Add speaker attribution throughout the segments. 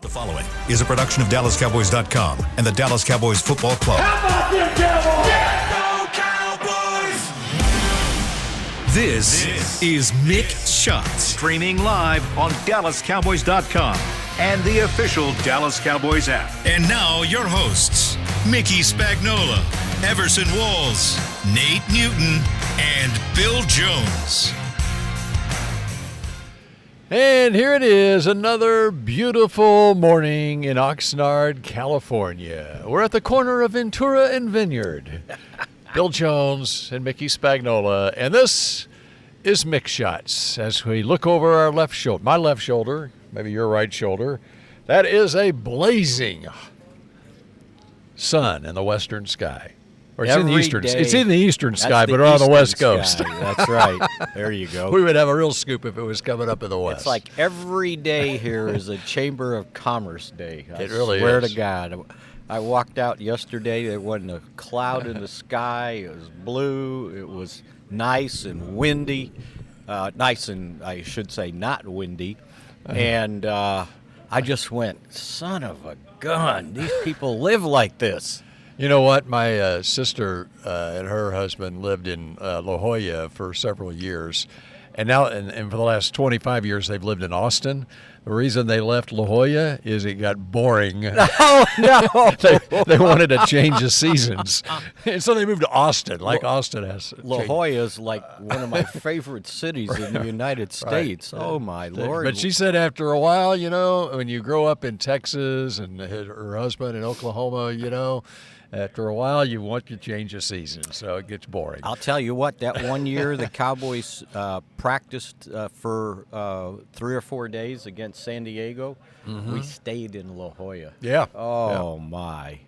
Speaker 1: The following is a production of DallasCowboys.com and the Dallas Cowboys Football Club.
Speaker 2: How about them Cowboys?
Speaker 1: Yeah, go Cowboys! This is Mick Shots, streaming live on DallasCowboys.com and the official Dallas Cowboys app. And now your hosts, Mickey Spagnola, Everson Walls, Nate Newton, and Bill Jones.
Speaker 3: And here it is, another beautiful morning in Oxnard, California. We're at the corner of Ventura and Vineyard. Bill Jones and Mickey Spagnola, and this is Mick Shots. As we look over our left shoulder, my left shoulder, maybe your right shoulder, that is a blazing sun in the western sky. Or it's in the eastern. It's in the eastern sky, but on the west coast.
Speaker 4: That's right. There you go.
Speaker 3: We would have a real scoop if it was coming up in the west.
Speaker 4: It's like every day here is a Chamber of Commerce day.
Speaker 3: It really
Speaker 4: is. I swear
Speaker 3: is.
Speaker 4: to God. I walked out yesterday. There wasn't a cloud in the sky. It was blue. It was nice and windy. Nice and, I should say, not windy. And I just went, son of a gun. These people live like this.
Speaker 3: You know what? My sister and her husband lived in La Jolla for several years, and now, and for the last 25 years, they've lived in Austin. The reason they left La Jolla is it got boring.
Speaker 4: Oh, no.
Speaker 3: they wanted a change of seasons, and so they moved to Austin, like Austin has.
Speaker 4: La Jolla is like one of my favorite cities in the United States. Right. Oh, my Lord.
Speaker 3: But she said after a while, you know, when you grow up in Texas and her husband in Oklahoma, you know, after a while, you want to change the season, so it gets boring.
Speaker 4: I'll tell you what, that one year the Cowboys practiced for 3 or 4 days against San Diego, we stayed in La Jolla.
Speaker 3: Yeah.
Speaker 4: Oh, my.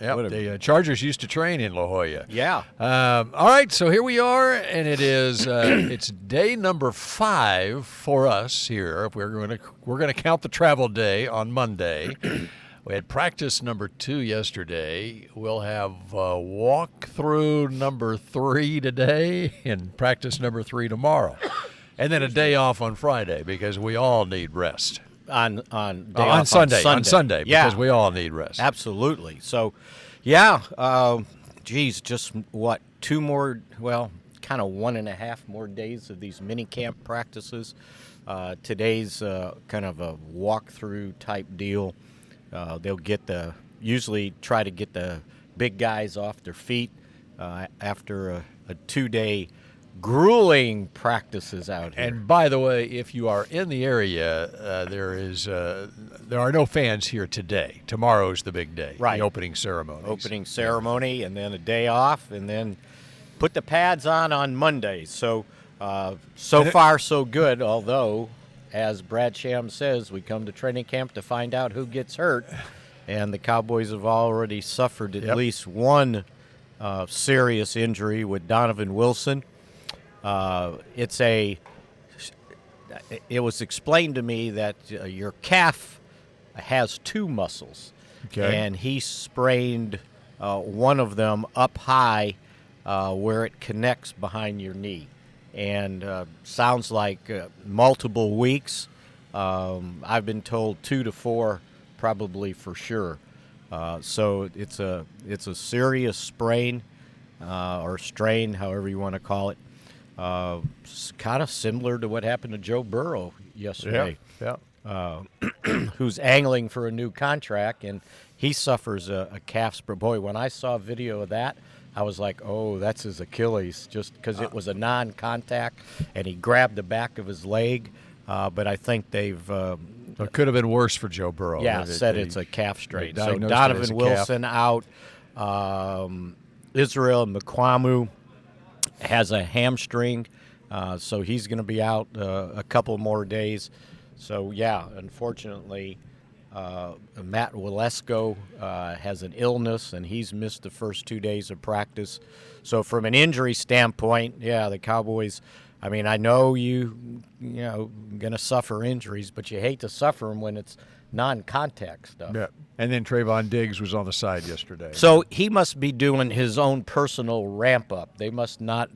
Speaker 3: Yeah, the Chargers used to train in La Jolla.
Speaker 4: Yeah.
Speaker 3: All right, so here we are, and it is it's day number 5 for us here. We're going to count the travel day on Monday. We had practice number 2 yesterday. We'll have walkthrough number 3 today and practice number 3 tomorrow. And then a day off on Friday because we all need rest.
Speaker 4: On
Speaker 3: Sunday. On Sunday,
Speaker 4: yeah.
Speaker 3: Because we all need rest.
Speaker 4: Absolutely. So, yeah, just what, 2 more, well, kind of 1.5 more days of these mini camp practices. Today's kind of a walkthrough type deal. They'll usually try to get the big guys off their feet after a 2-day grueling practices out here.
Speaker 3: And by the way, if you are in the area, there are no fans here today. Tomorrow's the big day,
Speaker 4: right?
Speaker 3: The opening ceremony.
Speaker 4: Opening ceremony, and then a day off, and then put the pads on Monday. So far so good. Although, as Brad Sham says, we come to training camp to find out who gets hurt, and the Cowboys have already suffered at least one serious injury with Donovan Wilson. It was explained to me that your calf has 2 muscles, and he sprained one of them up high where it connects behind your knee. And sounds like multiple weeks. I've been told 2 to 4, probably for sure. So it's a serious sprain or strain, however you want to call it. Kind of similar to what happened to Joe Burrow yesterday.
Speaker 3: Yeah.
Speaker 4: Who's angling for a new contract, and he suffers a calf sprain. Boy, when I saw a video of that, I was like, oh, that's his Achilles, just because it was a non-contact, and he grabbed the back of his leg. But I think they've
Speaker 3: it could have been worse for Joe Burrow.
Speaker 4: Yeah, it's a calf strain. So Donovan Wilson out. Israel Mukuamu has a hamstring, so he's going to be out a couple more days. So, yeah, unfortunately, Matt Walesko has an illness, and he's missed the first 2 days of practice. So from an injury standpoint, yeah, the Cowboys, I mean, I know you going to suffer injuries, but you hate to suffer them when it's non-contact stuff.
Speaker 3: Yeah. And then Trayvon Diggs was on the side yesterday.
Speaker 4: So he must be doing his own personal ramp-up. They must not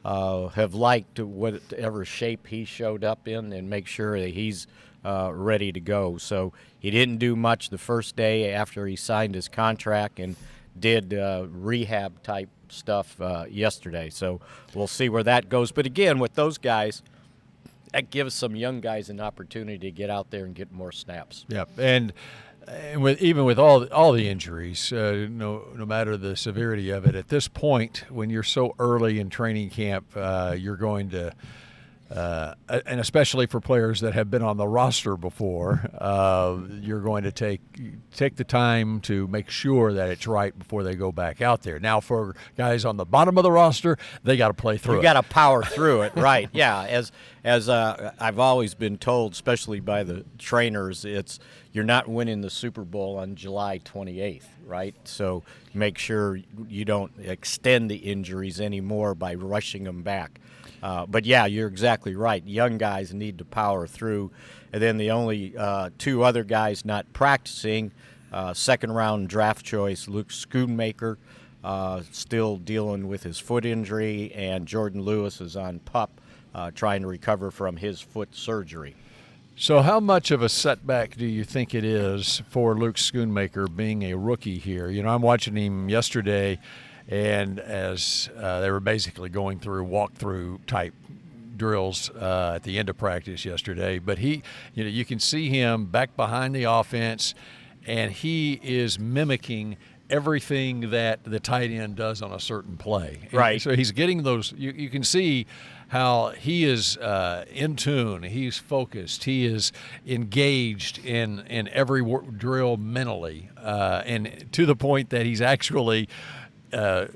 Speaker 4: have liked whatever shape he showed up in and make sure that he's ready to go. So he didn't do much the first day after he signed his contract and did rehab type stuff yesterday. So we'll see where that goes. But again, with those guys, that gives some young guys an opportunity to get out there and get more snaps.
Speaker 3: Yep, and with all the injuries, no matter the severity of it, at this point, when you're so early in training camp, you're going to. And especially for players that have been on the roster before, you're going to take the time to make sure that it's right before they go back out there. Now, for guys on the bottom of the roster, they got to play through it.
Speaker 4: You got to power through it, right? Yeah, as I've always been told, especially by the trainers, you're not winning the Super Bowl on July 28th, right? So make sure you don't extend the injuries anymore by rushing them back. But, yeah, you're exactly right. Young guys need to power through. And then the only two other guys not practicing, second-round draft choice, Luke Schoonmaker, still dealing with his foot injury, and Jordan Lewis is on PUP trying to recover from his foot surgery.
Speaker 3: So how much of a setback do you think it is for Luke Schoonmaker being a rookie here? You know, I'm watching him yesterday, and as they were basically going through walkthrough type drills at the end of practice yesterday, but you can see him back behind the offense, and he is mimicking everything that the tight end does on a certain play.
Speaker 4: Right.
Speaker 3: And so he's getting those. You can see how he is in tune. He's focused. He is engaged in every drill mentally, and to the point that he's actually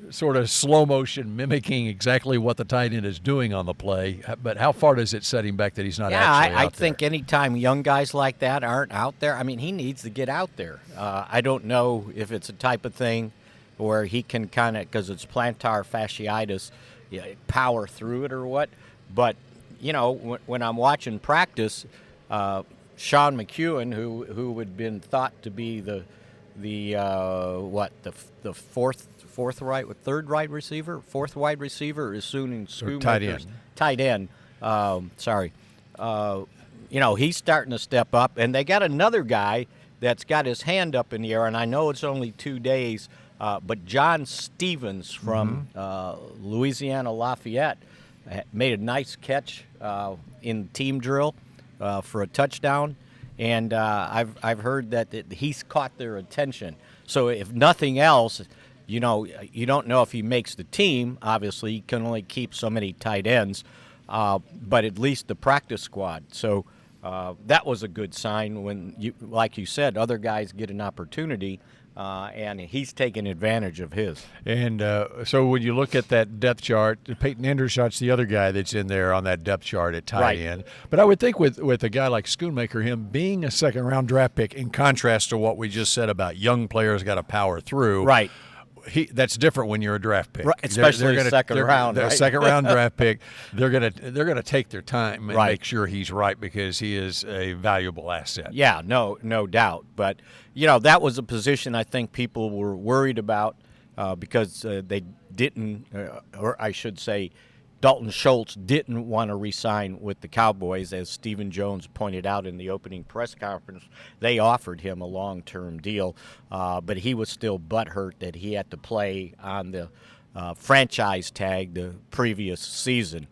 Speaker 3: sort of slow motion mimicking exactly what the tight end is doing on the play. But how far does it set him back that he's not actually out there?
Speaker 4: I think anytime young guys like that aren't out there, I mean, he needs to get out there. I don't know if it's a type of thing where he can kind of, because it's plantar fasciitis, power through it or what. But, you know, when I'm watching practice, Sean McEwen, who had been thought to be the fourth wide receiver is soon Schoonmaker's tight end. You know, he's starting to step up, and they got another guy that's got his hand up in the air, and I know it's only 2 days, but John Stevens from Louisiana Lafayette made a nice catch in team drill for a touchdown, and I've heard that he's caught their attention. So if nothing else, you know, you don't know if he makes the team. Obviously, he can only keep so many tight ends, but at least the practice squad. So that was a good sign when, like you said, other guys get an opportunity, and he's taking advantage of his.
Speaker 3: And so when you look at that depth chart, Peyton Endershot's the other guy that's in there on that depth chart at tight end. But I would think with a guy like Schoonmaker, him being a second-round draft pick, in contrast to what we just said about young players got to power through.
Speaker 4: Right.
Speaker 3: That's different when you're a draft pick,
Speaker 4: right, especially second round.
Speaker 3: Right? Second round draft pick. They're gonna take their time and make sure he's right, because he is a valuable asset.
Speaker 4: Yeah, no doubt. But you know, that was a position I think people were worried about because they didn't, or I should say, Dalton Schultz didn't want to re-sign with the Cowboys, as Stephen Jones pointed out in the opening press conference. They offered him a long-term deal, but he was still butthurt that he had to play on the franchise tag the previous season.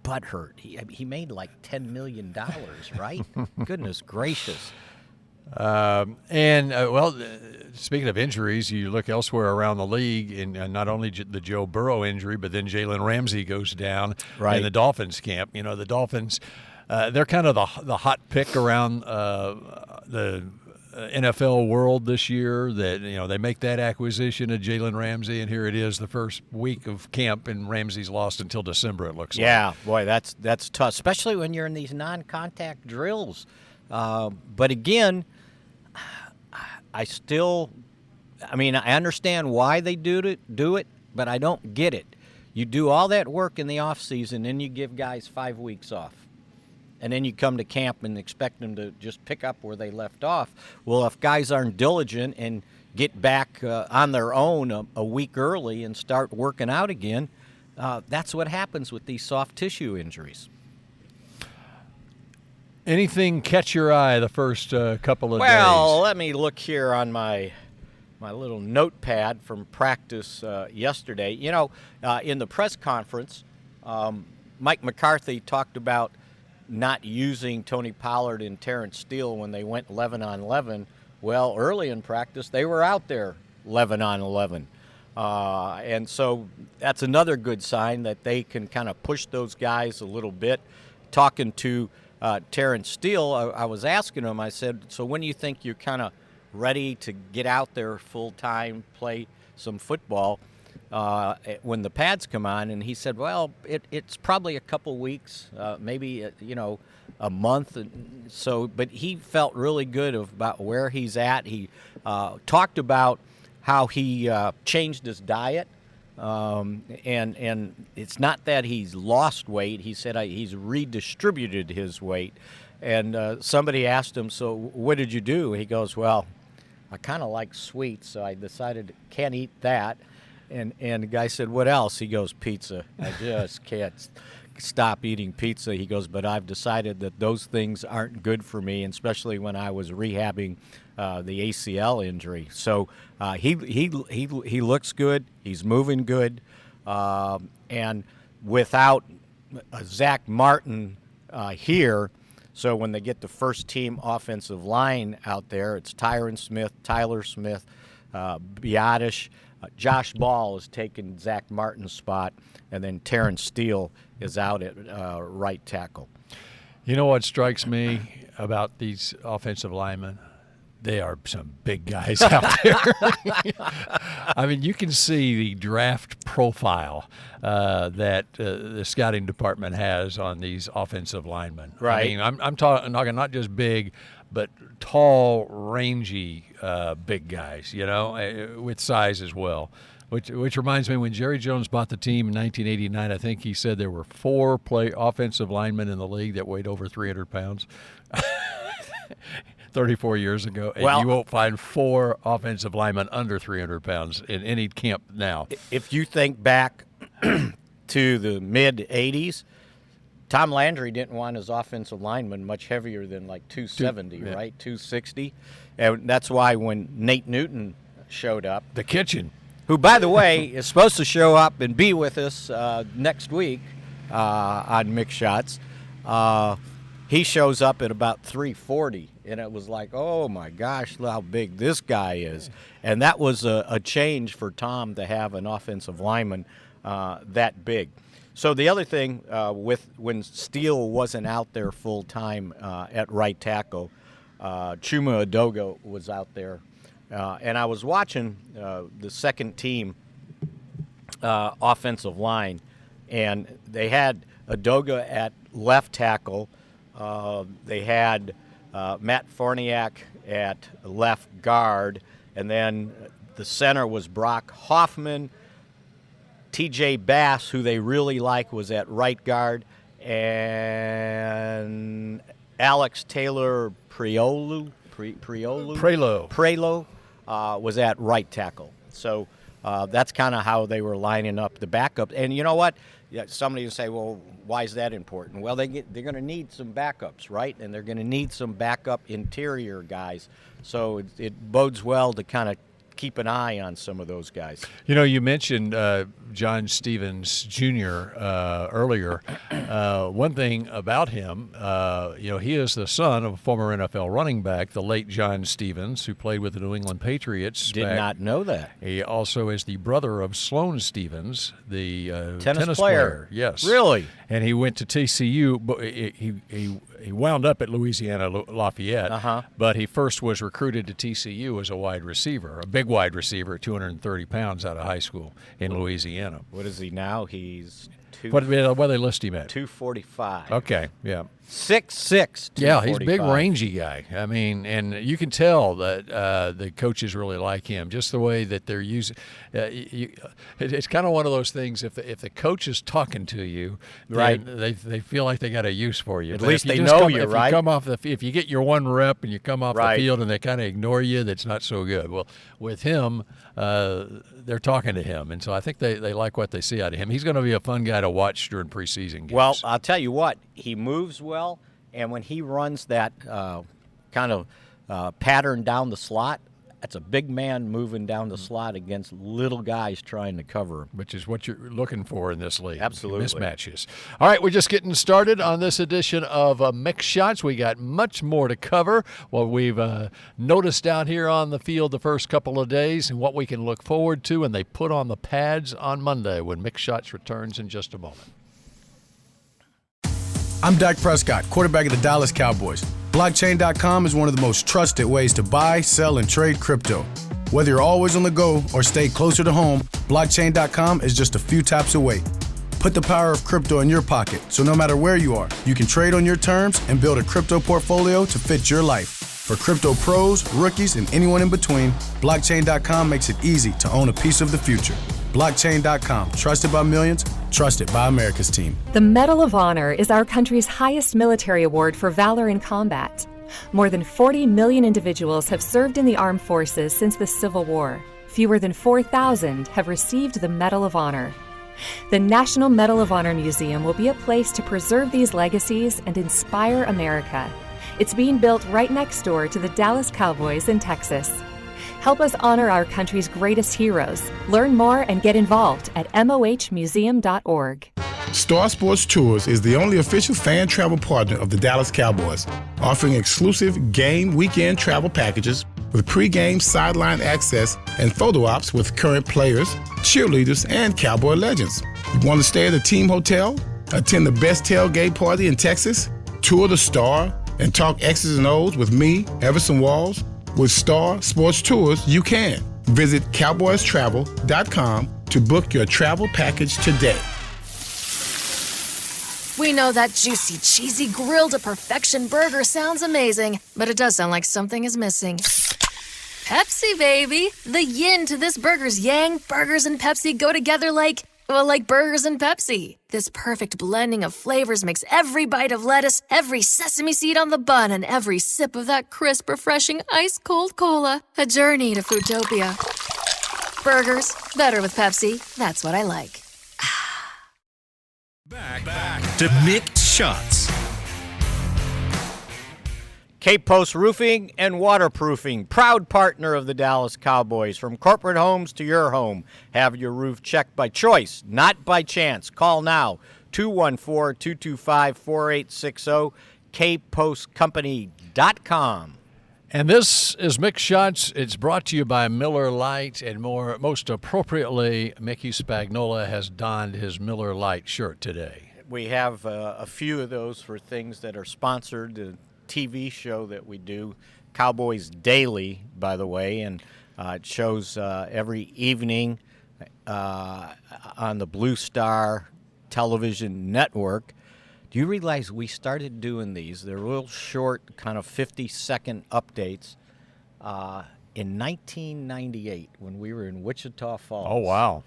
Speaker 4: Butthurt. He made like $10 million, right? Goodness gracious.
Speaker 3: Speaking of injuries, you look elsewhere around the league, and not only the Joe Burrow injury, but then Jalen Ramsey goes down in the Dolphins camp. You know, the Dolphins, they're kind of the hot pick around the NFL world this year. That, you know, they make that acquisition of Jalen Ramsey, and here it is, the first week of camp, and Ramsey's lost until December, it looks like.
Speaker 4: Yeah, boy, that's tough, especially when you're in these non-contact drills. But again, I understand why they do it, but I don't get it. You do all that work in the off season, and you give guys 5 weeks off, and then you come to camp and expect them to just pick up where they left off. Well, if guys aren't diligent and get back on their own a week early and start working out again, that's what happens with these soft tissue injuries.
Speaker 3: Anything catch your eye the first couple of days?
Speaker 4: Well, let me look here on my little notepad from practice yesterday. You know, in the press conference, Mike McCarthy talked about not using Tony Pollard and Terrence Steele when they went 11 on 11. Well, early in practice, they were out there 11 on 11. And so that's another good sign that they can kind of push those guys a little bit. Talking to Terrence Steele, I was asking him, I said, so when do you think you're kind of ready to get out there full-time, play some football when the pads come on? And he said, well, it's probably a couple weeks, maybe, a month. So, but he felt really good about where he's at. He talked about how he changed his diet. And it's not that he's lost weight. He said he's redistributed his weight. And somebody asked him, so what did you do? He goes, well, I kind of like sweets, so I decided can't eat that. And the guy said, what else? He goes, pizza. I just can't stop eating pizza. He goes, but I've decided that those things aren't good for me, and especially when I was rehabbing the ACL injury. So he looks good. He's moving good. And without Zack Martin here, so when they get the first team offensive line out there, it's Tyron Smith, Tyler Smith, Biotish. Josh Ball has taken Zack Martin's spot, and then Terrence Steele is out at right tackle.
Speaker 3: You know what strikes me about these offensive linemen? They are some big guys out there. I mean, you can see the draft profile that the scouting department has on these offensive linemen.
Speaker 4: Right.
Speaker 3: I mean, I'm talking not just big, but tall, rangy, big guys, with size as well. Which reminds me, when Jerry Jones bought the team in 1989, I think he said there were 4 offensive linemen in the league that weighed over 300 pounds. 34 years ago, and you won't find 4 offensive linemen under 300 pounds in any camp now.
Speaker 4: If you think back to the mid-'80s, Tom Landry didn't want his offensive lineman much heavier than like 270, right? 260. And that's why when Nate Newton showed up.
Speaker 3: The kitchen.
Speaker 4: Who, by the way, is supposed to show up and be with us next week on Mick Shots. He shows up at about 340, and it was like, oh, my gosh, look how big this guy is. And that was a change for Tom to have an offensive lineman that big. So the other thing, when Steele wasn't out there full-time at right tackle, Chuma Edoga was out there. And I was watching the second team offensive line, and they had Edoga at left tackle. They had Matt Forniak at left guard, and then the center was Brock Hoffman. T.J. Bass, who they really like, was at right guard, and Alex Taylor Prelo was at right tackle. So that's kind of how they were lining up the backup. And you know what? Yeah, somebody will say, well, why is that important? Well, they're going to need some backups, right? And they're going to need some backup interior guys. So it bodes well to kind of keep an eye on some of those guys.
Speaker 3: You mentioned John Stevens Jr. Earlier. One thing about him, he is the son of a former NFL running back, the late John Stevens, who played with the New England Patriots.
Speaker 4: Did not know that.
Speaker 3: He also is the brother of Sloane Stevens, the
Speaker 4: tennis player.
Speaker 3: Yes.
Speaker 4: Really?
Speaker 3: And he went to TCU, but he wound up at Louisiana Lafayette, but he first was recruited to TCU as a wide receiver, a big wide receiver at 230 pounds out of high school in Louisiana.
Speaker 4: What is he now? He's
Speaker 3: What do they list him at?
Speaker 4: 245.
Speaker 3: Okay, yeah.
Speaker 4: 6'6",
Speaker 3: Yeah, he's a big, rangy guy. I mean, and you can tell that the coaches really like him. Just the way that they're using. It's kind of one of those things. If the coach is talking to you,
Speaker 4: right,
Speaker 3: they feel like they got a use for you.
Speaker 4: At least they know you, right?
Speaker 3: If you get your one rep and you come off the field and they kind of ignore you, that's not so good. Well, with him, they're talking to him, and so I think they like what they see out of him. He's going to be a fun guy to watch during preseason games.
Speaker 4: Well, I'll tell you what, he moves well, and when he runs that kind of pattern down the slot, that's a big man moving down the slot against little guys trying to cover him.
Speaker 3: Which is what you're looking for in this league.
Speaker 4: Absolutely.
Speaker 3: Mismatches. All right, we're just getting started on this edition of Mick Shots. We got much more to cover. What we've noticed out here on the field the first couple of days and what we can look forward to, and they put on the pads on Monday when Mick Shots returns in just a moment.
Speaker 2: I'm Dak Prescott, quarterback of the Dallas Cowboys. Blockchain.com is one of the most trusted ways to buy, sell, and trade crypto. Whether you're always on the go or stay closer to home, Blockchain.com is just a few taps away. Put the power of crypto in your pocket, so no matter where you are, you can trade on your terms and build a crypto portfolio to fit your life. For crypto pros, rookies, and anyone in between, Blockchain.com makes it easy to own a piece of the future. Blockchain.com, trusted by millions, trusted by America's team.
Speaker 5: The Medal of Honor is our country's highest military award for valor in combat. More than 40 million individuals have served in the armed forces since the Civil War. Fewer than 4,000 have received the Medal of Honor. The National Medal of Honor Museum will be a place to preserve these legacies and inspire America. It's being built right next door to the Dallas Cowboys in Texas. Help us honor our country's greatest heroes. Learn more and get involved at mohmuseum.org.
Speaker 6: Star Sports Tours is the only official fan travel partner of the Dallas Cowboys, offering exclusive game weekend travel packages with pre-game sideline access and photo ops with current players, cheerleaders, and Cowboy legends. You want to stay at a team hotel, attend the best tailgate party in Texas, tour the Star, and talk X's and O's with me, Everson Walls? With Star Sports Tours, you can. Visit cowboystravel.com to book your travel package today.
Speaker 7: We know that juicy, cheesy, grilled to perfection burger sounds amazing, but it does sound like something is missing. Pepsi, baby! The yin to this burger's yang. Burgers and Pepsi go together like burgers and Pepsi. This perfect blending of flavors makes every bite of lettuce, every sesame seed on the bun, and every sip of that crisp, refreshing, ice-cold cola a journey to Foodtopia. Burgers, better with Pepsi. That's what I like.
Speaker 1: Back to Mick Shots.
Speaker 4: Cape Post Roofing and Waterproofing, proud partner of the Dallas Cowboys. From corporate homes to your home, have your roof checked by choice, not by chance. Call now, 214-225-4860, capepostcompany.com.
Speaker 3: And this is Mick Shots. It's brought to you by Miller Lite, and most appropriately, Mickey Spagnola has donned his Miller Lite shirt today.
Speaker 4: We have a few of those for things that are sponsored. The TV show that we do, Cowboys Daily, by the way, and it shows every evening on the Blue Star television network. Do you realize we started doing these? They're real short, kind of 50-second updates in 1998 when we were in Wichita Falls.
Speaker 3: Oh, wow.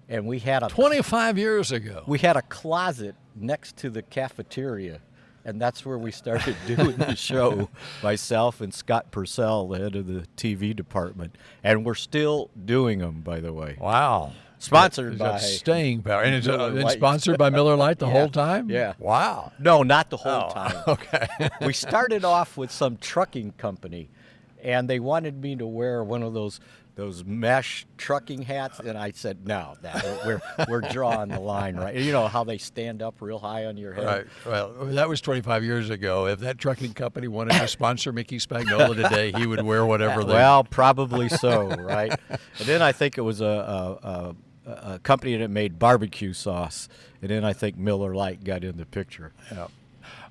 Speaker 4: And we had
Speaker 3: 25 years ago.
Speaker 4: We had a closet next to the cafeteria. And that's where we started doing the show, myself and Scott Purcell, the head of the TV department. And we're still doing them, by the way.
Speaker 3: Wow.
Speaker 4: Sponsored by
Speaker 3: staying power. And it's been
Speaker 4: Lite.
Speaker 3: sponsored by Miller Lite the whole time?
Speaker 4: Yeah.
Speaker 3: Wow.
Speaker 4: No, not the whole time.
Speaker 3: Okay.
Speaker 4: We started off with some trucking company, and they wanted me to wear one of those mesh trucking hats, and I said, no, we're drawing the line, right? You know how they stand up real high on your head?
Speaker 3: Right. Well, that was 25 years ago. If that trucking company wanted to sponsor Mickey Spagnola today, he would wear whatever they...
Speaker 4: Well, probably so, right? And then I think it was a company that made barbecue sauce, and then I think Miller Lite got in the picture.
Speaker 3: Yeah.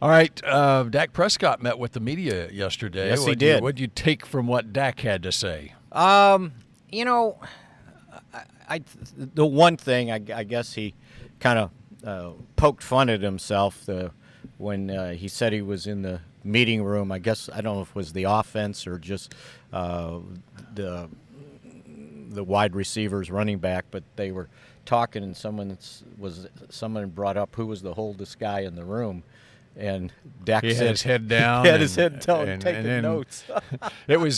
Speaker 3: All right, Dak Prescott met with the media yesterday.
Speaker 4: Yes, he did.
Speaker 3: What did you take from what Dak had to say?
Speaker 4: You know, the one thing I guess he kind of poked fun at himself when he said he was in the meeting room. I guess I don't know if it was the offense or just the wide receivers, running back, but they were talking, and someone brought up who was the oldest guy in the room, and Dak
Speaker 3: he
Speaker 4: said
Speaker 3: had his head down.
Speaker 4: He had his head down, taking notes.
Speaker 3: It was.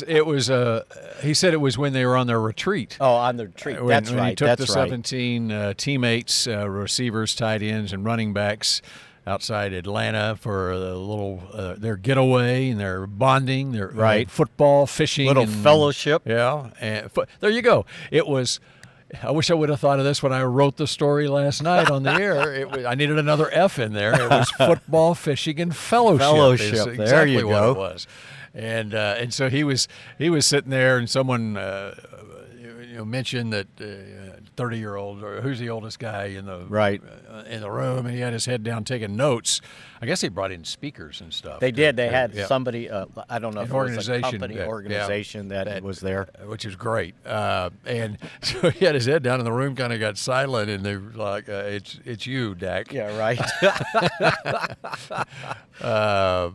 Speaker 3: He said it was when they were on their retreat.
Speaker 4: Oh, on the retreat. That's
Speaker 3: when
Speaker 4: right.
Speaker 3: He took
Speaker 4: That's
Speaker 3: the 17 teammates, receivers, tight ends, and running backs outside Atlanta for a little their getaway and their bonding, their football, fishing,
Speaker 4: little
Speaker 3: and
Speaker 4: fellowship.
Speaker 3: Yeah, and there you go. It was. I wish I would have thought of this when I wrote the story last night on the air. I needed another F in there. It was football, fishing, and fellowship.
Speaker 4: Fellowship.
Speaker 3: Is exactly
Speaker 4: there you
Speaker 3: what
Speaker 4: go.
Speaker 3: It was. And so he was sitting there, and someone mentioned that 30-year-old, or who's the oldest guy in the room, and he had his head down taking notes. I guess they brought in speakers and stuff.
Speaker 4: They did. They had somebody. I don't know if it was a company
Speaker 3: organization
Speaker 4: that was there,
Speaker 3: which is great. And so he had his head down, and the room kind of got silent, and they were like, "It's you, Dak."
Speaker 4: Yeah, right.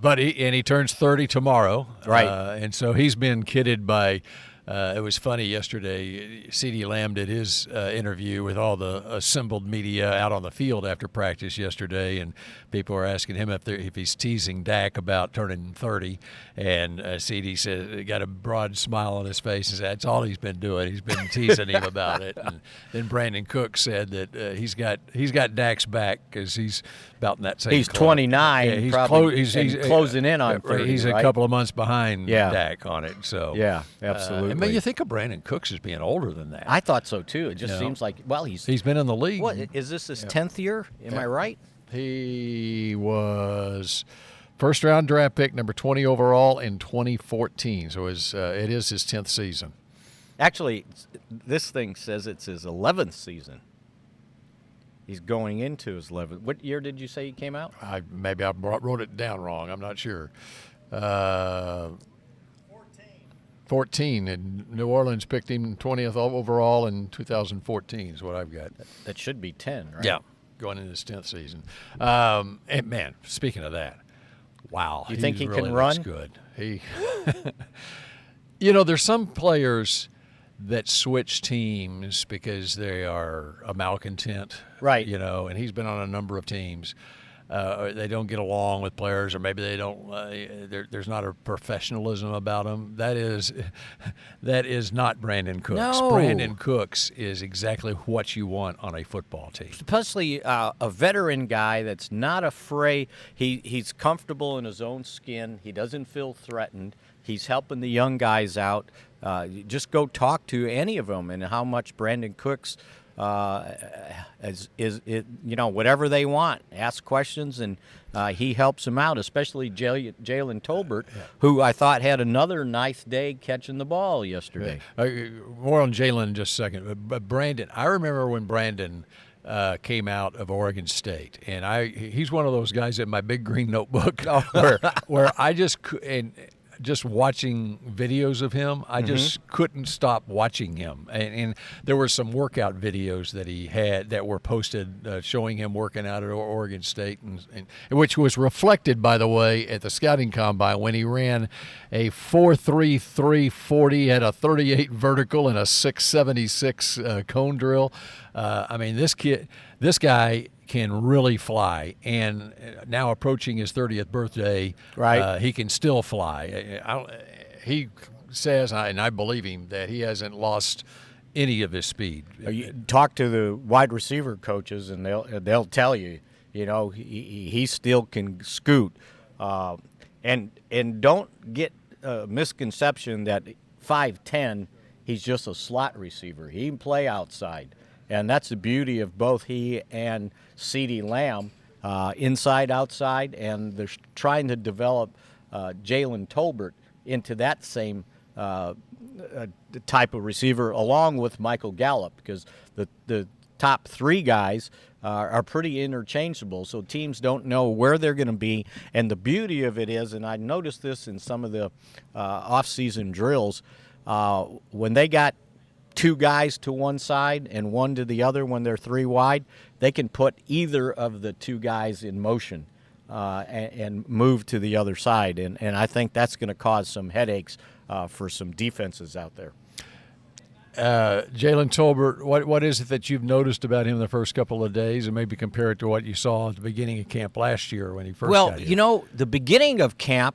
Speaker 3: But he turns 30 tomorrow,
Speaker 4: right?
Speaker 3: And so he's been kidded by. It was funny yesterday. CeeDee Lamb did his interview with all the assembled media out on the field after practice yesterday, and people were asking him if he's teasing Dak about turning 30. And CeeDee said, got a broad smile on his face and said, "That's all he's been doing. He's been teasing him about it." And then Brandon Cook said that he's got Dak's back because he's about in that same.
Speaker 4: He's
Speaker 3: club.
Speaker 4: 29.
Speaker 3: Yeah,
Speaker 4: he's closing in on 30.
Speaker 3: He's a couple of months behind Dak on it. So
Speaker 4: yeah, absolutely.
Speaker 3: I mean, you think of Brandon Cooks as being older than that.
Speaker 4: I thought so too. It just seems like he's
Speaker 3: been in the league.
Speaker 4: What is this? His 10th year? Am I right?
Speaker 3: He was first-round draft pick, number 20 overall in 2014. So it is his 10th season.
Speaker 4: Actually, this thing says it's his 11th season. He's going into his 11th. What year did you say he came out?
Speaker 3: Maybe I wrote it down wrong. I'm not sure. 14, and New Orleans picked him 20th overall in 2014 is what I've got.
Speaker 4: That should be 10, right?
Speaker 3: Yeah, going into his 10th season. And man, speaking of that, wow.
Speaker 4: You think he
Speaker 3: really
Speaker 4: can
Speaker 3: looks
Speaker 4: run?
Speaker 3: Good. There's some players that switch teams because they are a malcontent.
Speaker 4: Right.
Speaker 3: And he's been on a number of teams. They don't get along with players, or maybe they don't. There's not a professionalism about them. That is not Brandon Cooks.
Speaker 4: No.
Speaker 3: Brandon Cooks is exactly what you want on a football team.
Speaker 4: Especially a veteran guy that's not afraid. He's comfortable in his own skin. He doesn't feel threatened. He's helping the young guys out. Just go talk to any of them, and how much Brandon Cooks. Whatever they want, ask questions, and he helps them out, especially Jalen Tolbert, who I thought had another nice day catching the ball yesterday.
Speaker 3: More on Jalen in just a second. But Brandon, I remember when Brandon came out of Oregon State, and he's one of those guys in my big green notebook where I just watching videos of him, I just couldn't stop watching him. And there were some workout videos that he had that were posted showing him working out at Oregon State, and which was reflected, by the way, at the scouting combine when he ran a 4.33 40, had a 38 vertical and a 6.76 cone drill. This guy can really fly, and now approaching his 30th birthday, he can still fly. He says, and I believe him, that he hasn't lost any of his speed.
Speaker 4: You talk to the wide receiver coaches, and they'll tell you, he still can scoot. And don't get a misconception that 5'10", he's just a slot receiver. He can play outside. And that's the beauty of both he and CeeDee Lamb, inside, outside, and they're trying to develop Jalen Tolbert into that same type of receiver, along with Michael Gallup, because the top three guys are pretty interchangeable, so teams don't know where they're going to be. And the beauty of it is, and I noticed this in some of the off-season drills, when they got 2 guys to one side and 1 to the other when they're 3 wide, they can put either of the 2 guys in motion and move to the other side. And I think that's going to cause some headaches for some defenses out there.
Speaker 3: Jalen Tolbert, what is it that you've noticed about him the first couple of days, and maybe compare it to what you saw at the beginning of camp last year when he first got here?
Speaker 4: Well, the beginning of camp,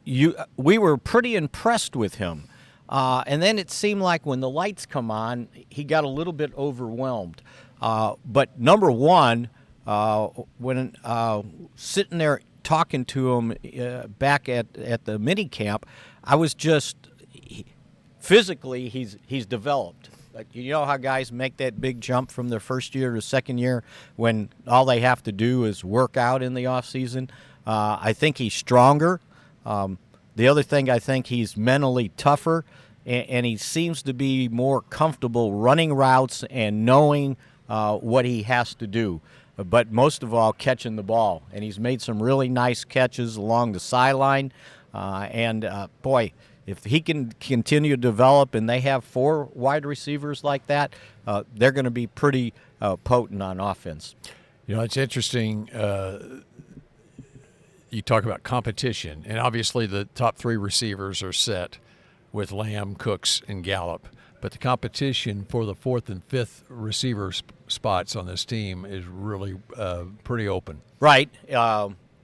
Speaker 4: we were pretty impressed with him. And then it seemed like when the lights come on, he got a little bit overwhelmed. But number one, when sitting there talking to him back at the mini camp, I was just physically he's developed. Like, you know how guys make that big jump from their first year to second year when all they have to do is work out in the off season. I think he's stronger. The other thing, I think he's mentally tougher, and he seems to be more comfortable running routes and knowing what he has to do. But most of all, catching the ball. And he's made some really nice catches along the sideline. Boy, if he can continue to develop and they have 4 wide receivers like that, they're going to be pretty potent on offense.
Speaker 3: You know, it's interesting. You talk about competition, and obviously the top 3 receivers are set with Lamb, Cooks, and Gallup. But the competition for the 4th and 5th receiver spots on this team is really pretty open.
Speaker 4: Right.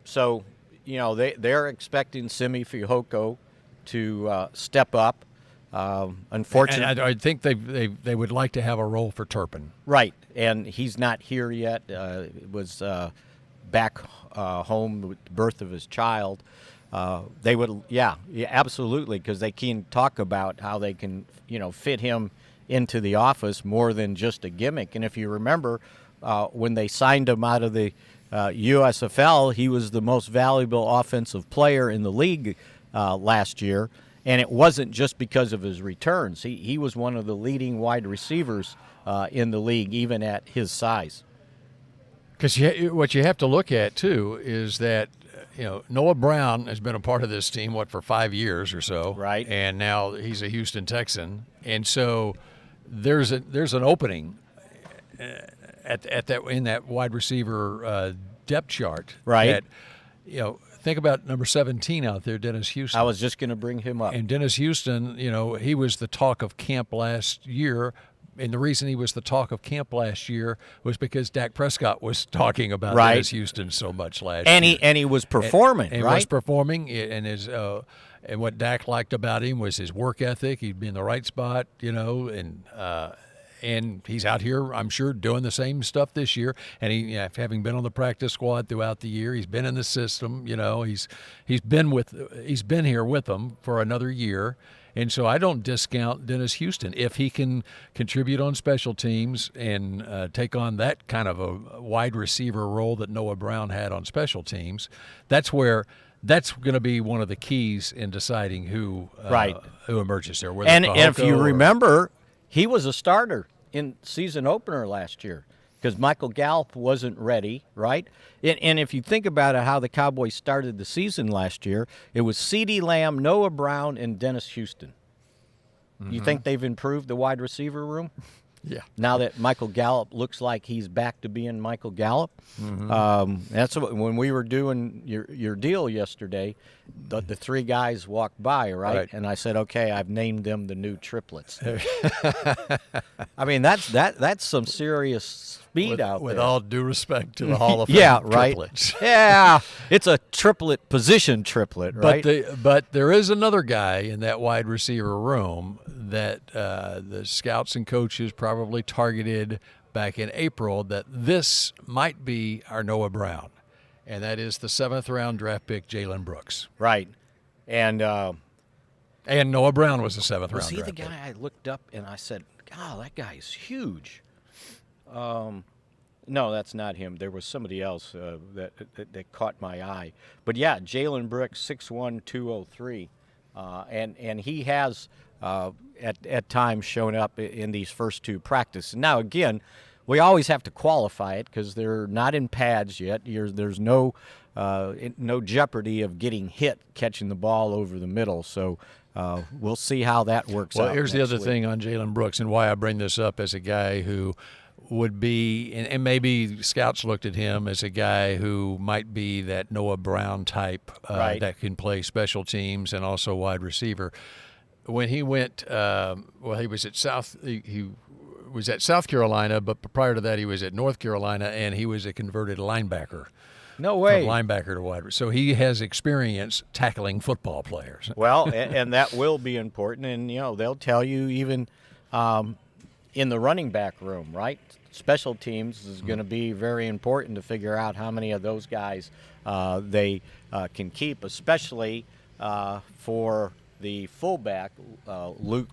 Speaker 4: So, you know, they're expecting Simi Fehoko to step up. Unfortunately,
Speaker 3: and I think they would like to have a role for Turpin.
Speaker 4: Right, and he's not here yet. Was back home with the birth of his child. They would, yeah, absolutely, because they can talk about how they can, fit him into the office more than just a gimmick. And if you remember, when they signed him out of the USFL, he was the most valuable offensive player in the league last year, and it wasn't just because of his returns. He was one of the leading wide receivers in the league, even at his size.
Speaker 3: Because what you have to look at, too, is that Noah Brown has been a part of this team, for 5 years or so.
Speaker 4: Right.
Speaker 3: And now he's a Houston Texan. And so there's an opening in that wide receiver depth chart.
Speaker 4: Right.
Speaker 3: That, think about number 17 out there, Dennis Houston.
Speaker 4: I was just going to bring him up.
Speaker 3: And Dennis Houston, he was the talk of camp last year. And the reason he was the talk of camp last year was because Dak Prescott was talking about Dennis Houston so much last year.
Speaker 4: And he was performing,
Speaker 3: and
Speaker 4: right?
Speaker 3: He was performing, and and what Dak liked about him was his work ethic. He'd be in the right spot, and he's out here, I'm sure, doing the same stuff this year. And he, having been on the practice squad throughout the year, he's been in the system. He's been here with them for another year. And so I don't discount Dennis Houston. If he can contribute on special teams and take on that kind of a wide receiver role that Noah Brown had on special teams, that's going to be one of the keys in deciding who emerges there.
Speaker 4: And if you remember, he was a starter in season opener last year because Michael Gallup wasn't ready, right? And if you think about it, how the Cowboys started the season last year, it was CeeDee Lamb, Noah Brown, and Dennis Houston. Mm-hmm. You think they've improved the wide receiver room?
Speaker 3: Yeah.
Speaker 4: Now that Michael Gallup looks like he's back to being Michael Gallup.
Speaker 3: Mm-hmm.
Speaker 4: That's when we were doing your deal yesterday, the 3 guys walked by, right? And I said, okay, I've named them the new triplets. I mean, that's some serious speed out there.
Speaker 3: With all due respect to the Hall of Fame triplets.
Speaker 4: Yeah, it's a position triplet, right?
Speaker 3: But there is another guy in that wide receiver room that the scouts and coaches probably targeted back in April that this might be our Noah Brown, and that is the 7th-round draft pick Jalen Brooks.
Speaker 4: Right. And
Speaker 3: Noah Brown was the 7th round.
Speaker 4: Was he
Speaker 3: draft
Speaker 4: the guy
Speaker 3: pick.
Speaker 4: I looked up and I said, "God, that guy is huge." No, that's not him. There was somebody else that caught my eye. But yeah, Jalen Brooks, 6'1", 203, and he has at times shown up in these first 2 practices. Now again, we always have to qualify it because they're not in pads yet. There's no jeopardy of getting hit catching the ball over the middle. So we'll see how that works out.
Speaker 3: Well, here's the other
Speaker 4: week.
Speaker 3: thing on Jalen Brooks and why I bring this up as a guy who would be, and maybe scouts looked at him as a guy who might be that Noah Brown type that can play special teams and also wide receiver. When he went, he was at he was at South Carolina, but prior to that he was at North Carolina, and he was a converted linebacker.
Speaker 4: No way.
Speaker 3: From linebacker to wide receiver. So he has experience tackling football players.
Speaker 4: Well, and that will be important. And, they'll tell you even in the running back room, right? Special teams is going to be very important to figure out how many of those guys they can keep, especially for the fullback, Luke,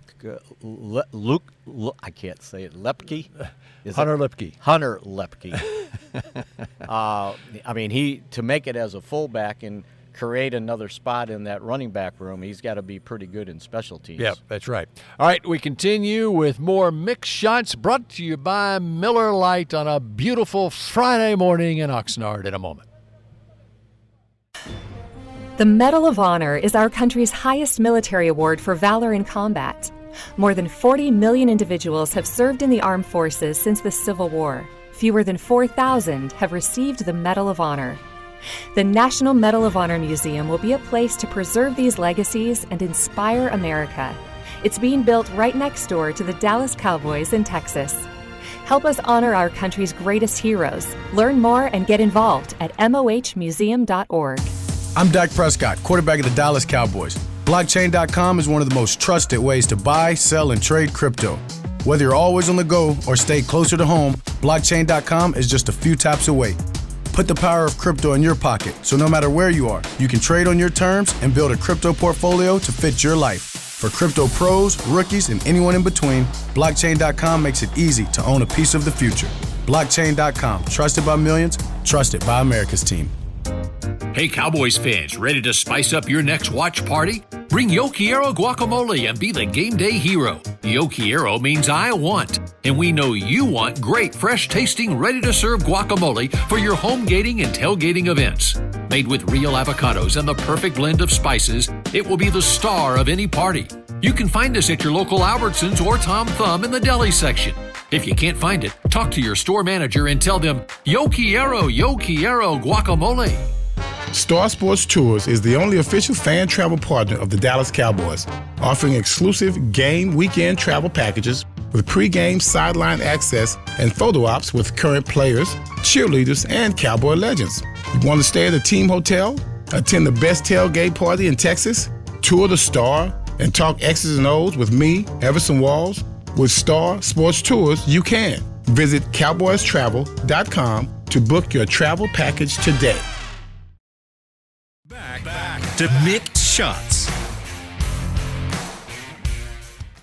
Speaker 4: I can't say it, Lepke?
Speaker 3: Hunter Lepke.
Speaker 4: Hunter Lepke. To make it as a fullback and create another spot in that running back room, he's got to be pretty good in special teams.
Speaker 3: Yep, that's right. All right, we continue with more Mix Shots brought to you by Miller Lite on a beautiful Friday morning in Oxnard in a moment.
Speaker 5: The Medal of Honor is our country's highest military award for valor in combat. More than 40 million individuals have served in the armed forces since the Civil War. Fewer than 4,000 have received the Medal of Honor. The National Medal of Honor Museum will be a place to preserve these legacies and inspire America. It's being built right next door to the Dallas Cowboys in Texas. Help us honor our country's greatest heroes. Learn more and get involved at mohmuseum.org.
Speaker 2: I'm Dak Prescott, quarterback of the Dallas Cowboys. Blockchain.com is one of the most trusted ways to buy, sell, and trade crypto. Whether you're always on the go or stay closer to home, Blockchain.com is just a few taps away. Put the power of crypto in your pocket, so no matter where you are, you can trade on your terms and build a crypto portfolio to fit your life. For crypto pros, rookies, and anyone in between, Blockchain.com makes it easy to own a piece of the future. Blockchain.com, trusted by millions, trusted by America's team.
Speaker 1: Hey, Cowboys fans, ready to spice up your next watch party? Bring Yo Quiero guacamole and be the game day hero. Yo Quiero means I want, and we know you want great, fresh-tasting, ready-to-serve guacamole for your home gating and tailgating events. Made with real avocados and the perfect blend of spices, it will be the star of any party. You can find us at your local Albertsons or Tom Thumb in the deli section. If you can't find it, talk to your store manager and tell them, Yo Quiero guacamole.
Speaker 6: Star Sports Tours is the only official fan travel partner of the Dallas Cowboys, offering exclusive game weekend travel packages with pre-game sideline access and photo ops with current players, cheerleaders, and Cowboy legends. You want to stay at a team hotel, attend the best tailgate party in Texas, tour the Star, and talk X's and O's with me, Everson Walls? With Star Sports Tours, you can. Visit cowboystravel.com to book your travel package today.
Speaker 1: Back to Mix Shots.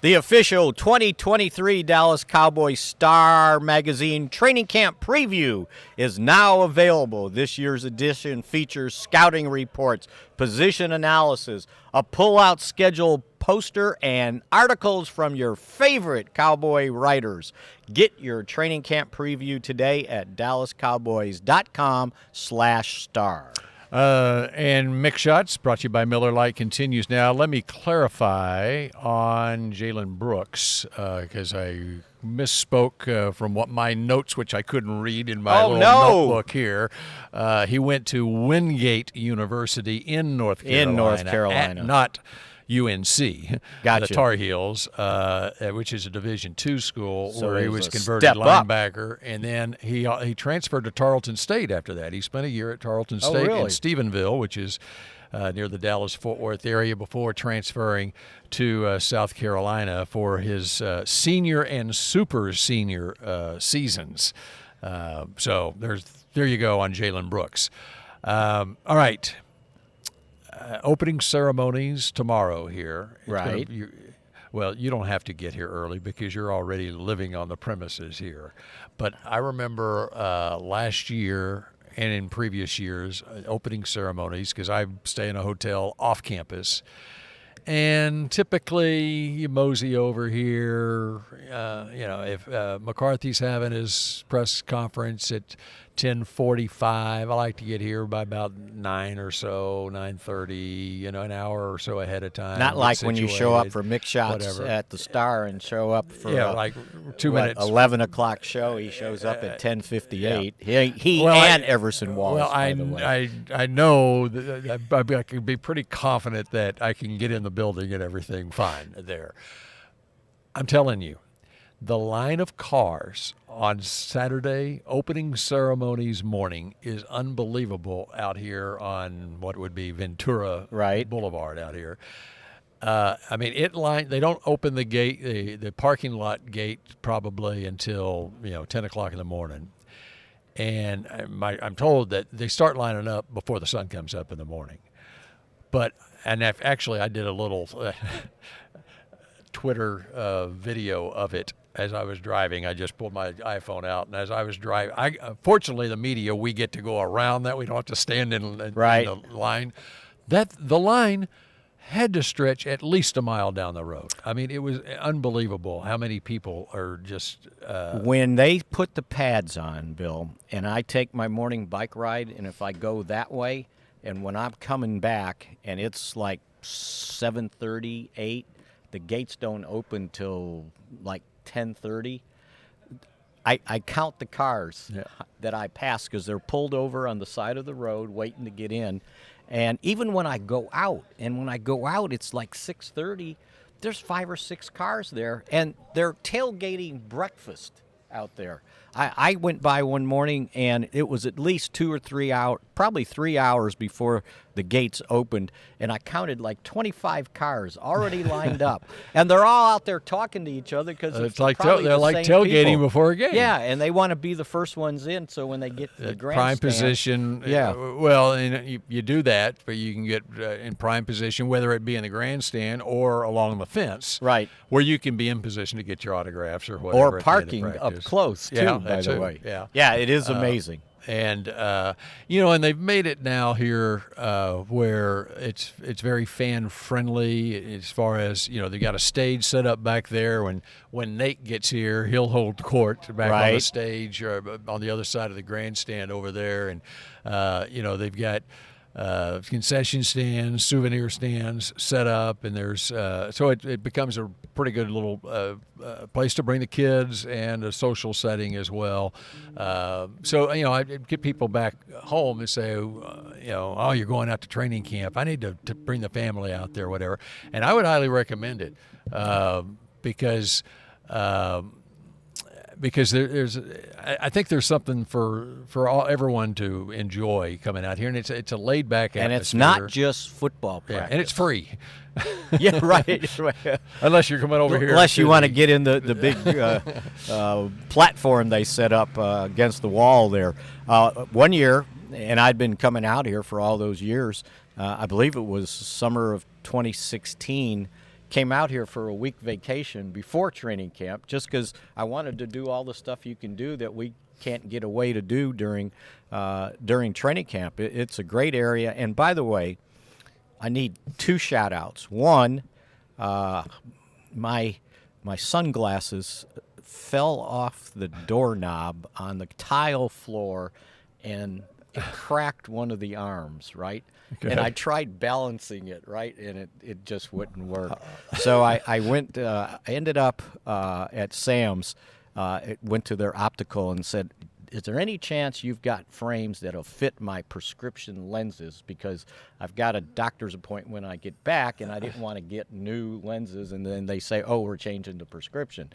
Speaker 4: The official 2023 Dallas Cowboys Star Magazine Training Camp Preview is now available. This year's edition features scouting reports, position analysis, a pull-out schedule poster, and articles from your favorite Cowboy writers. Get your training camp preview today at dallascowboys.com/star.
Speaker 3: And Mix Shots, brought to you by Miller Lite, continues now. Let me clarify on Jalen Brooks, because I misspoke from what my notes, which I couldn't read in my notebook here. He went to Wingate University in North Carolina. Not UNC,
Speaker 4: Gotcha.
Speaker 3: The Tar Heels, which is a Division II school,
Speaker 4: So
Speaker 3: where he
Speaker 4: it
Speaker 3: was
Speaker 4: was a
Speaker 3: converted
Speaker 4: step up.
Speaker 3: linebacker, and then he transferred to Tarleton State after that. He spent a year at Tarleton State
Speaker 4: really?
Speaker 3: in Stephenville, which is near the Dallas-Fort Worth area, before transferring to South Carolina for his senior and super senior seasons. So there you go on Jalen Brooks. All right. Opening ceremonies tomorrow here.
Speaker 4: Right.
Speaker 3: You don't have to get here early because you're already living on the premises here. But I remember last year and in previous years, opening ceremonies, because I stay in a hotel off campus. And typically you mosey over here, if McCarthy's having his press conference at 10:45. I like to get here by about 9 or so, 9:30. An hour or so ahead of time.
Speaker 4: Not like when you show up for Mick Shots
Speaker 3: whatever.
Speaker 4: at the Star and show up for
Speaker 3: like 2 minutes.
Speaker 4: 11 o'clock show. He shows up at 10:58.
Speaker 3: Yeah.
Speaker 4: He and Everson Walls.
Speaker 3: Well,
Speaker 4: by the way.
Speaker 3: I know that I can be pretty confident that I can get in the building and everything fine there. I'm telling you, the line of cars on Saturday opening ceremonies morning is unbelievable out here on what would be Ventura Boulevard out here. They don't open the gate, the parking lot gate probably until 10 o'clock in the morning. And I'm told that they start lining up before the sun comes up in the morning. Actually, I did a little Twitter video of it as I was driving. I just pulled my iPhone out, and as I was driving, fortunately the media, we get to go around that. We don't have to stand in the line. The line had to stretch at least a mile down the road. I mean, it was unbelievable how many people are just...
Speaker 4: When they put the pads on, Bill, and I take my morning bike ride, and if I go that way, and when I'm coming back, and it's like 7:30, 8, the gates don't open till like 10:30. I count the cars that I pass because they're pulled over on the side of the road waiting to get in. And even when I go out, it's like 6:30, there's 5 or 6 cars there, and they're tailgating breakfast out there. I went by one morning, and it was at least 2 or 3 hours, probably 3 hours before the gates opened, and I counted like 25 cars already lined up. And they're all out there talking to each other because it's like
Speaker 3: they're like tailgating
Speaker 4: people
Speaker 3: before a game.
Speaker 4: Yeah, and they want to be the first ones in, so when they get to the grandstand.
Speaker 3: Prime position.
Speaker 4: Yeah.
Speaker 3: Well, you do that, but you can get in prime position, whether it be in the grandstand or along the fence.
Speaker 4: Right.
Speaker 3: Where you can be in position to get your autographs or whatever.
Speaker 4: Or parking up close, too, by the way. Yeah, it is amazing.
Speaker 3: And and they've made it now here where it's very fan friendly as far as they got a stage set up back there. When Nate gets here, he'll hold court back on the stage or on the other side of the grandstand over there, and they've got concession stands, souvenir stands set up, and there's so it becomes a pretty good little place to bring the kids and a social setting as well. So I get people back home and say, oh, you're going out to training camp. I need to bring the family out there, whatever. And I would highly recommend it because I think there's something for everyone to enjoy coming out here, and it's a laid back atmosphere.
Speaker 4: And it's not just football practice.
Speaker 3: And it's free.
Speaker 4: Yeah, right.
Speaker 3: Unless you're coming over here.
Speaker 4: Unless you want to get in the big platform they set up against the wall there. One year, and I'd been coming out here for all those years, I believe it was summer of 2016, came out here for a week vacation before training camp just because I wanted to do all the stuff you can do that we can't get away to do during training camp. It's a great area. And by the way, I need 2 shout-outs. One, my sunglasses fell off the doorknob on the tile floor, and it cracked one of the arms, right? Okay. And I tried balancing it, right, and it just wouldn't work. So I ended up at Sam's, went to their optical and said, is there any chance you've got frames that'll fit my prescription lenses? Because I've got a doctor's appointment when I get back, and I didn't want to get new lenses, and then they say, oh, we're changing the prescription.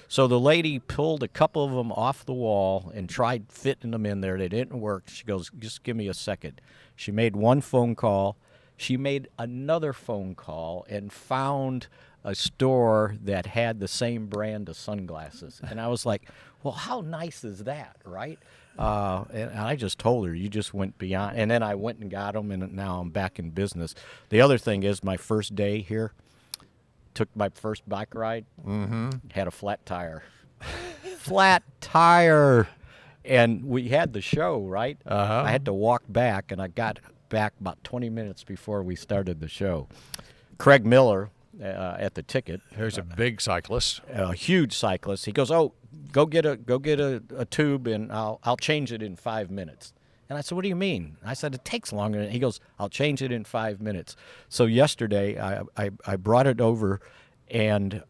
Speaker 4: So the lady pulled a couple of them off the wall and tried fitting them in there. They didn't work. She goes, just give me a second. She made one phone call. She made another phone call and found a store that had the same brand of sunglasses. And I was like, well, how nice is that, right? And I just told her, you just went beyond. And then I went and got them, and now I'm back in business. The other thing is my first day here, took my first bike ride, had a flat tire. Flat tire. And we had the show, right? I had to walk back, and I got back about 20 minutes before we started the show. Craig Miller at the ticket.
Speaker 3: Here's a big cyclist.
Speaker 4: A huge cyclist. He goes, oh, go get a tube and I'll change it in 5 minutes. And I said, what do you mean? I said, it takes longer. And he goes, I'll change it in 5 minutes. So yesterday I brought it over, and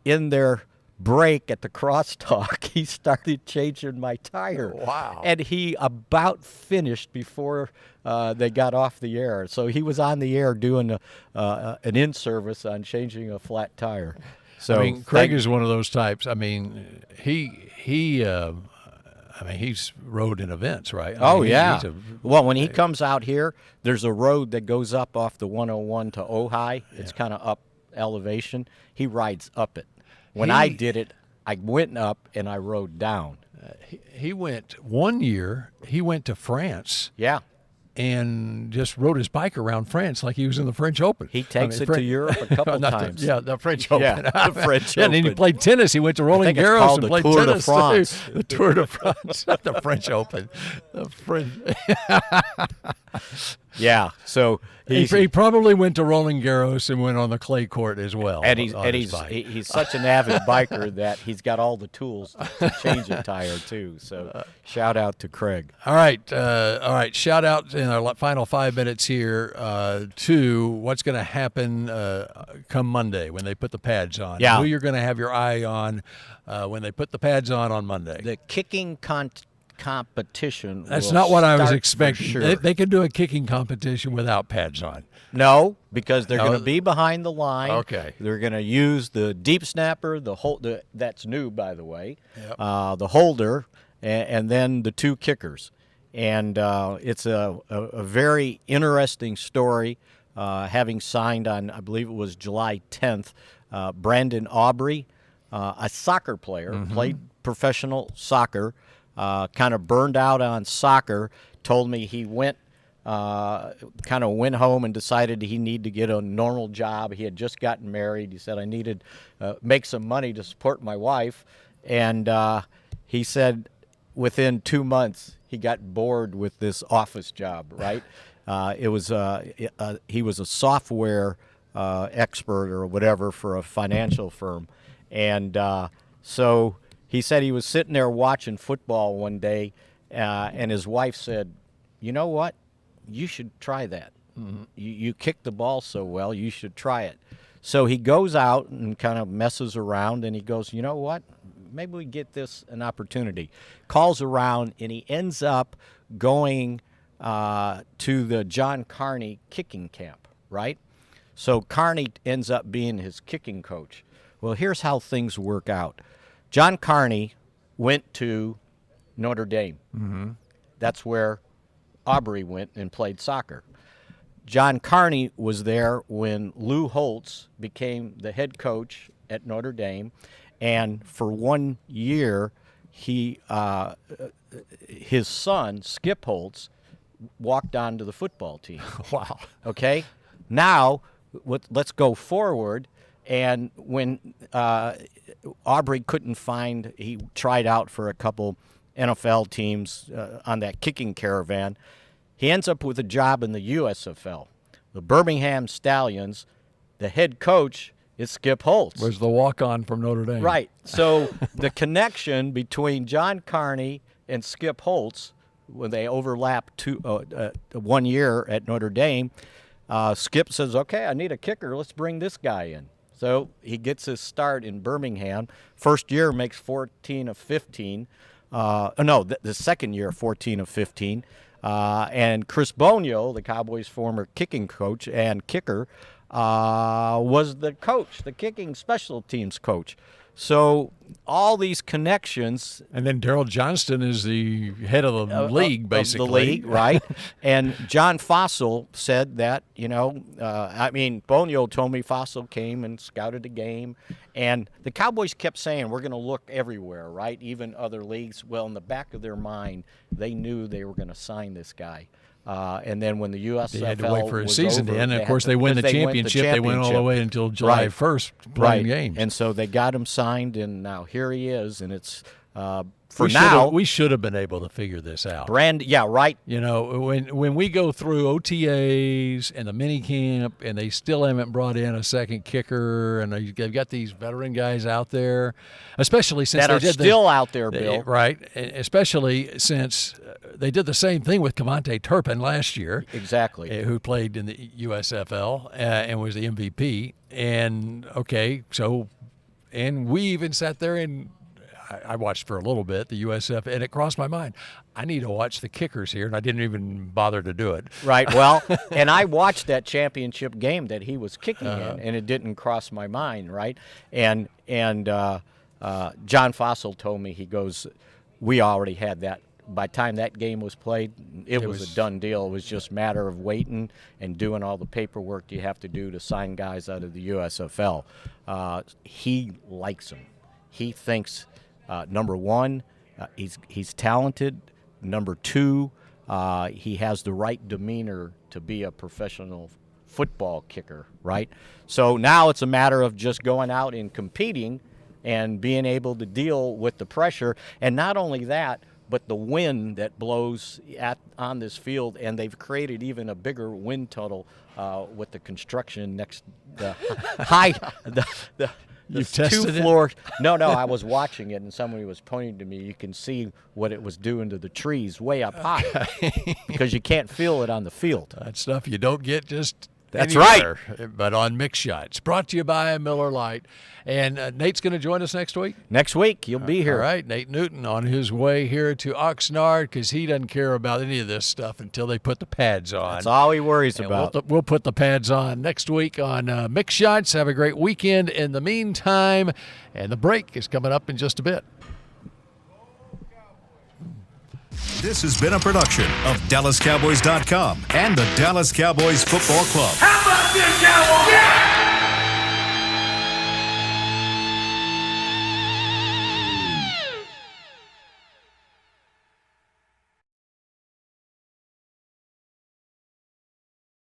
Speaker 4: in their break at the crosstalk, he started changing my tire.
Speaker 3: Wow.
Speaker 4: And he about finished before they got off the air. So he was on the air doing an in-service on changing a flat tire. So
Speaker 3: I mean, Craig is one of those types. I mean, he's rode in events, right?
Speaker 4: Yeah. Well, when he comes out here, there's a road that goes up off the 101 to Ojai. It's kind of up elevation. He rides up it. When I did it, I went up and I rode down.
Speaker 3: He went one year. He went to France.
Speaker 4: Yeah.
Speaker 3: And just rode his bike around France like he was in the French Open.
Speaker 4: He takes it to Europe a couple times.
Speaker 3: The French Open.
Speaker 4: Yeah, the French Open.
Speaker 3: And then he played tennis. He went to Roland Garros and played
Speaker 4: Tour
Speaker 3: tennis.
Speaker 4: De France.
Speaker 3: The Tour de France, not the French Open. The French.
Speaker 4: Yeah, so
Speaker 3: he probably went to Roland Garros and went on the clay court as well.
Speaker 4: And he's such an avid biker that he's got all the tools to change a tire too. So shout out to Craig.
Speaker 3: All right. Shout out in our final 5 minutes here to what's going to happen come Monday when they put the pads on.
Speaker 4: Yeah.
Speaker 3: Who you're going to have your eye on when they put the pads on Monday.
Speaker 4: The kicking competition.
Speaker 3: That's not what I was
Speaker 4: start
Speaker 3: expecting.
Speaker 4: for sure.
Speaker 3: They can do a kicking competition without pads on.
Speaker 4: No, because they're going to be behind the line.
Speaker 3: Okay.
Speaker 4: They're going to use the deep snapper, that's new, by the way,
Speaker 3: Yep.
Speaker 4: the holder, and then the two kickers. And it's a very interesting story, having signed on, I believe it was July 10th, Brandon Aubrey, a soccer player, played professional soccer, kind of burned out on soccer, told me he went home and decided he needed to get a normal job. He had just gotten married. He said, I needed make some money to support my wife. And he said within 2 months he got bored with this office job, right? He was a software expert or whatever for a financial firm. And so he said he was sitting there watching football one day, and his wife said, you know what? You should try that. Mm-hmm. You kick the ball so well, you should try it. So he goes out and kind of messes around, and he goes, you know what? Maybe we get this an opportunity. Calls around, and he ends up going to the John Carney kicking camp, right? So Carney ends up being his kicking coach. Well, here's how things work out. John Carney went to Notre Dame. Mm-hmm. That's where Aubrey went and played soccer. John Carney was there when Lou Holtz became the head coach at Notre Dame, and for 1 year, his son, Skip Holtz, walked onto the football team.
Speaker 3: Wow.
Speaker 4: Okay? Now, let's go forward. And when Aubrey couldn't find, he tried out for a couple NFL teams on that kicking caravan. He ends up with a job in the USFL. The Birmingham Stallions, the head coach is Skip Holtz.
Speaker 3: Was the walk-on from Notre Dame.
Speaker 4: Right. So the connection between John Carney and Skip Holtz, when they overlap 1 year at Notre Dame, Skip says, okay, I need a kicker. Let's bring this guy in. So he gets his start in Birmingham. First year makes 14 of 15. The second year, 14 of 15. And Chris Bonio, the Cowboys' former kicking coach and kicker, was the coach, the kicking special teams coach. So all these connections.
Speaker 3: And then Darrell Johnston is the head of the league, basically.
Speaker 4: Of the league, right. And John Fossil said that, Bonio told me Fossil came and scouted the game. And the Cowboys kept saying, we're going to look everywhere, right, even other leagues. Well, in the back of their mind, they knew they were going to sign this guy. And then when the USFL
Speaker 3: they had to wait for a season
Speaker 4: over,
Speaker 3: to end. Of course, they win the championship. They went all the way until July 1st playing games.
Speaker 4: And so they got him signed, and now here he is. And it's
Speaker 3: We should have been able to figure this out.
Speaker 4: Right.
Speaker 3: You know, when we go through OTAs and the mini camp, and they still haven't brought in a second kicker, and they've got these veteran guys out there, especially since
Speaker 4: that are still out there, Bill.
Speaker 3: Right, especially since they did the same thing with Cavante Turpin last year.
Speaker 4: Exactly.
Speaker 3: Who played in the USFL and was the MVP. And and we even sat there and I watched for a little bit the USF, and it crossed my mind, I need to watch the kickers here, and I didn't even bother to do it. Right.
Speaker 4: Well, and I watched that championship game that he was kicking in, and it didn't cross my mind. Right. And John Fossil told me, he goes, we already had that. By the time that game was played, it was a done deal. It was just a matter of waiting and doing all the paperwork you have to do to sign guys out of the USFL. He likes him. He thinks, number one, he's talented. Number two, he has the right demeanor to be a professional football kicker, right? So now it's a matter of just going out and competing and being able to deal with the pressure. And not only that, but the wind that blows on this field, and they've created even a bigger wind tunnel with the construction next the high the
Speaker 3: You've tested
Speaker 4: two floor. No, I was watching it, and somebody was pointing to me. You can see what it was doing to the trees way up high because you can't feel it on the field.
Speaker 3: That stuff you don't get just
Speaker 4: That's
Speaker 3: anywhere,
Speaker 4: right.
Speaker 3: But on Mix Shots. Brought to you by Miller Lite. And Nate's going to join us next week?
Speaker 4: Next week, he'll be here.
Speaker 3: All right, Nate Newton on his way here to Oxnard because he doesn't care about any of this stuff until they put the pads on.
Speaker 4: That's all he worries about.
Speaker 3: We'll put the pads on next week on Mix Shots. Have a great weekend in the meantime. And the break is coming up in just a bit.
Speaker 1: This has been a production of DallasCowboys.com and the Dallas Cowboys Football Club.
Speaker 8: How about this, Cowboys? Yeah!